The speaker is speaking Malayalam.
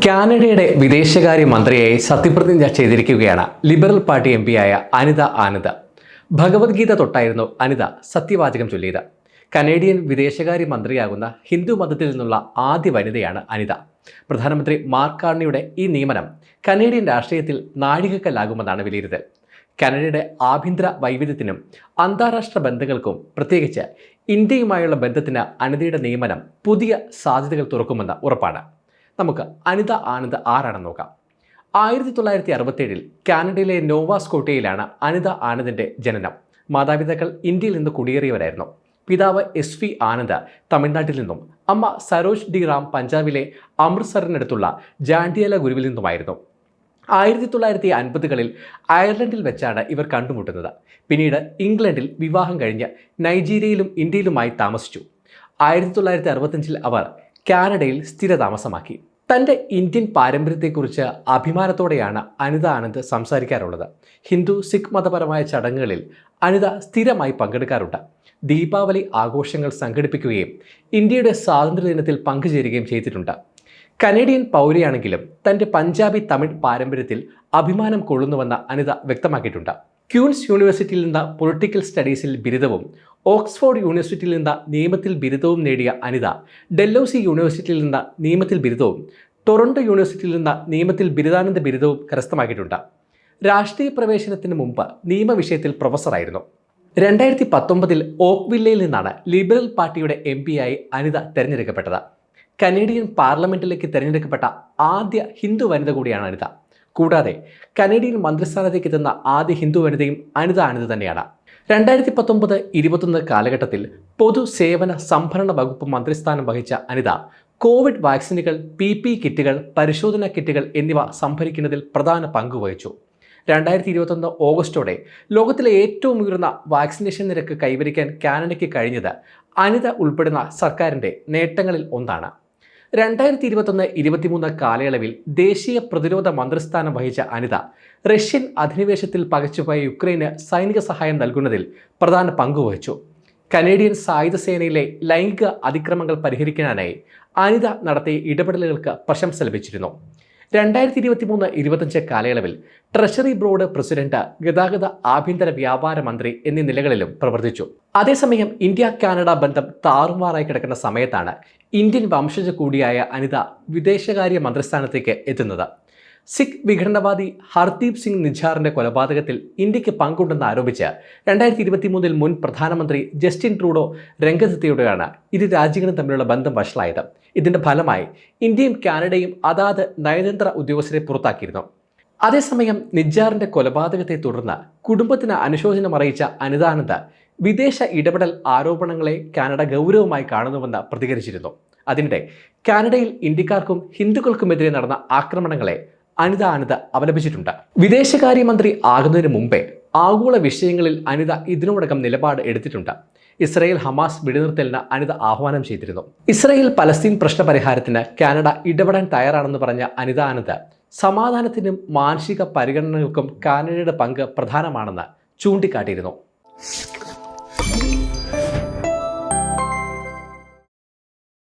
കാനഡയുടെ വിദേശകാര്യ മന്ത്രിയായി സത്യപ്രതിജ്ഞ ചെയ്തിരിക്കുകയാണ് ലിബറൽ പാർട്ടി എം പിയായ അനിത ആനന്ദ്. ഭഗവത്ഗീത തൊട്ടായിരുന്നു അനിത സത്യവാചകം ചൊല്ലിയത്. കനേഡിയൻ വിദേശകാര്യ മന്ത്രിയാകുന്ന ഹിന്ദു മതത്തിൽ നിന്നുള്ള ആദ്യ വനിതയാണ് അനിത. പ്രധാനമന്ത്രി മാർക്ക് കാർണിയുടെ ഈ നിയമനം കനേഡിയൻ രാഷ്ട്രീയത്തിൽ നാഴികക്കല്ലാകുമെന്നാണ് വിലയിരുത്തൽ. കാനഡയുടെ ആഭ്യന്തര വൈവിധ്യത്തിനും അന്താരാഷ്ട്ര ബന്ധങ്ങൾക്കും പ്രത്യേകിച്ച് ഇന്ത്യയുമായുള്ള ബന്ധത്തിന് അനിതയുടെ നിയമനം പുതിയ സാധ്യതകൾ തുറക്കുമെന്ന് ഉറപ്പാണ്. നമുക്ക് അനിത ആനന്ദ് ആരാണെന്ന് നോക്കാം. 1967 കാനഡയിലെ നോവാ സ്കോട്ടിയയിലാണ് അനിത ആനന്ദിൻ്റെ ജനനം. മാതാപിതാക്കൾ ഇന്ത്യയിൽ നിന്ന് കുടിയേറിയവരായിരുന്നു. പിതാവ് SV ആനന്ദ് തമിഴ്നാട്ടിൽ നിന്നും അമ്മ സരോജ് ഡി റാം പഞ്ചാബിലെ അമൃത്സറിനടുത്തുള്ള ജാൻഡിയല ഗുരുവിൽ നിന്നുമായിരുന്നു. 1950കളിൽ അയർലൻഡിൽ വെച്ചാണ് ഇവർ കണ്ടുമുട്ടുന്നത്. പിന്നീട് ഇംഗ്ലണ്ടിൽ വിവാഹം കഴിഞ്ഞ് നൈജീരിയയിലും ഇന്ത്യയിലുമായി താമസിച്ചു. 1965 അവർ കാനഡയിൽ സ്ഥിരതാമസമാക്കി. തൻ്റെ ഇന്ത്യൻ പാരമ്പര്യത്തെക്കുറിച്ച് അഭിമാനത്തോടെയാണ് അനിത ആനന്ദ് സംസാരിക്കാറുള്ളത്. ഹിന്ദു സിഖ് മതപരമായ ചടങ്ങുകളിൽ അനിത സ്ഥിരമായി പങ്കെടുക്കാറുണ്ട്. ദീപാവലി ആഘോഷങ്ങൾ സംഘടിപ്പിക്കുകയും ഇന്ത്യയുടെ സ്വാതന്ത്ര്യദിനത്തിൽ പങ്കുചേരുകയും ചെയ്തിട്ടുണ്ട്. കനേഡിയൻ പൗരയാണെങ്കിലും തൻ്റെ പഞ്ചാബി തമിഴ് പാരമ്പര്യത്തിൽ അഭിമാനം കൊള്ളുന്നുവെന്ന് അനിത വ്യക്തമാക്കിയിട്ടുണ്ട്. ക്യൂൻസ് യൂണിവേഴ്സിറ്റിയിൽ നിന്ന് പൊളിറ്റിക്കൽ സ്റ്റഡീസിൽ ബിരുദവും ഓക്സ്ഫോർഡ് യൂണിവേഴ്സിറ്റിയിൽ നിന്ന് നിയമത്തിൽ ബിരുദവും നേടിയ അനിത ഡെൽഹൌസി യൂണിവേഴ്സിറ്റിയിൽ നിന്ന് നിയമത്തിൽ ബിരുദവും ടൊറന്റോ യൂണിവേഴ്സിറ്റിയിൽ നിന്ന് നിയമത്തിൽ ബിരുദാനന്ദ ബിരുദവും കരസ്ഥമാക്കിയിട്ടുണ്ട്. രാഷ്ട്രീയ പ്രവേശനത്തിന് മുമ്പ് നിയമവിഷയത്തിൽ പ്രൊഫസറായിരുന്നു. 2019 ഓക്വില്ലയിൽ നിന്നാണ് ലിബറൽ പാർട്ടിയുടെ MP ആയി അനിത തെരഞ്ഞെടുക്കപ്പെട്ടത്. കനേഡിയൻ പാർലമെന്റിലേക്ക് തെരഞ്ഞെടുക്കപ്പെട്ട ആദ്യ ഹിന്ദു വനിത കൂടിയാണ് അനിത. കൂടാതെ കനേഡിയൻ മന്ത്രിസ്ഥാനത്തേക്ക് എത്തുന്ന ആദ്യ ഹിന്ദു വനിതയും അനിത ആനന്ദ് തന്നെയാണ്. 2019-21 കാലഘട്ടത്തിൽ പൊതുസേവന സംഭരണ വകുപ്പ് മന്ത്രിസ്ഥാനം വഹിച്ച അനിത കോവിഡ് വാക്സിനുകൾ, PP കിറ്റുകൾ, പരിശോധനാ കിറ്റുകൾ എന്നിവ സംഭരിക്കുന്നതിൽ പ്രധാന പങ്ക് വഹിച്ചു. 2021 ഓഗസ്റ്റോടെ ലോകത്തിലെ ഏറ്റവും ഉയർന്ന വാക്സിനേഷൻ നിരക്ക് കൈവരിക്കാൻ കാനഡയ്ക്ക് കഴിഞ്ഞത് അനിത ഉൾപ്പെടുന്ന സർക്കാരിൻ്റെ നേട്ടങ്ങളിൽ ഒന്നാണ്. 2021-23 കാലയളവിൽ ദേശീയ പ്രതിരോധ മന്ത്രിസ്ഥാനം വഹിച്ച അനിത റഷ്യൻ അധിനിവേശത്തിൽ പകച്ചുപോയ യുക്രൈന് സൈനിക സഹായം നൽകുന്നതിൽ പ്രധാന പങ്കുവഹിച്ചു. കനേഡിയൻ സായുധ സേനയിലെ ലൈംഗിക അതിക്രമങ്ങൾ പരിഹരിക്കാനായി അനിത നടത്തിയ ഇടപെടലുകൾക്ക് പ്രശംസ ലഭിച്ചിരുന്നു. 2023-25 കാലയളവിൽ ട്രഷറി ബോർഡ് പ്രസിഡന്റ്, ഗതാഗത ആഭ്യന്തര വ്യാപാര മന്ത്രി എന്നീ നിലകളിലും പ്രവർത്തിച്ചു. അതേസമയം ഇന്ത്യ കാനഡ ബന്ധം താറുമാറായി കിടക്കുന്ന സമയത്താണ് ഇന്ത്യൻ വംശജ കൂടിയായ അനിത വിദേശകാര്യ മന്ത്രിസ്ഥാനത്തേക്ക് എത്തുന്നത്. സിഖ് വിഘടനവാദി ഹർദീപ് സിംഗ് നിജാറിന്റെ കൊലപാതകത്തിൽ ഇന്ത്യക്ക് പങ്കുണ്ടെന്ന് ആരോപിച്ച് 2023 മുൻ പ്രധാനമന്ത്രി ജസ്റ്റിൻ ട്രൂഡോ രംഗത്തെത്തിയോടെയാണ് ഇരു രാജ്യങ്ങളും തമ്മിലുള്ള ബന്ധം വഷളായത്. ഇതിന്റെ ഫലമായി ഇന്ത്യയും കാനഡയും അതാത് നയതന്ത്ര ഉദ്യോഗസ്ഥരെ പുറത്താക്കിയിരുന്നു. അതേസമയം നിജാറിന്റെ കൊലപാതകത്തെ തുടർന്ന് കുടുംബത്തിന് അനുശോചനം അറിയിച്ച അനിത ആനന്ദ് വിദേശ ഇടപെടൽ ആരോപണങ്ങളെ കാനഡ ഗൗരവമായി കാണുന്നുവെന്ന് പ്രതികരിച്ചിരുന്നു. അതിനിടെ കാനഡയിൽ ഇന്ത്യക്കാർക്കും ഹിന്ദുക്കൾക്കുമെതിരെ നടന്ന ആക്രമണങ്ങളെ അനിത ആനന്ദ് അപലപിച്ചിട്ടുണ്ട്. വിദേശകാര്യമന്ത്രി ആകുന്നതിന് മുമ്പേ ആഗോള വിഷയങ്ങളിൽ അനിത ഇതിനോടകം നിലപാട് എടുത്തിട്ടുണ്ട്. ഇസ്രായേൽ ഹമാസ് വെടിനിർത്തലിന് അനിത ആഹ്വാനം ചെയ്തിരുന്നു. ഇസ്രായേൽ പലസ്തീൻ പ്രശ്ന പരിഹാരത്തിന് കാനഡ ഇടപെടാൻ തയ്യാറാണെന്ന് പറഞ്ഞ അനിത ആനന്ദ് സമാധാനത്തിനും മാനസിക പരിഗണനകൾക്കും കാനഡയുടെ പങ്ക് പ്രധാനമാണെന്ന് ചൂണ്ടിക്കാട്ടിയിരുന്നു.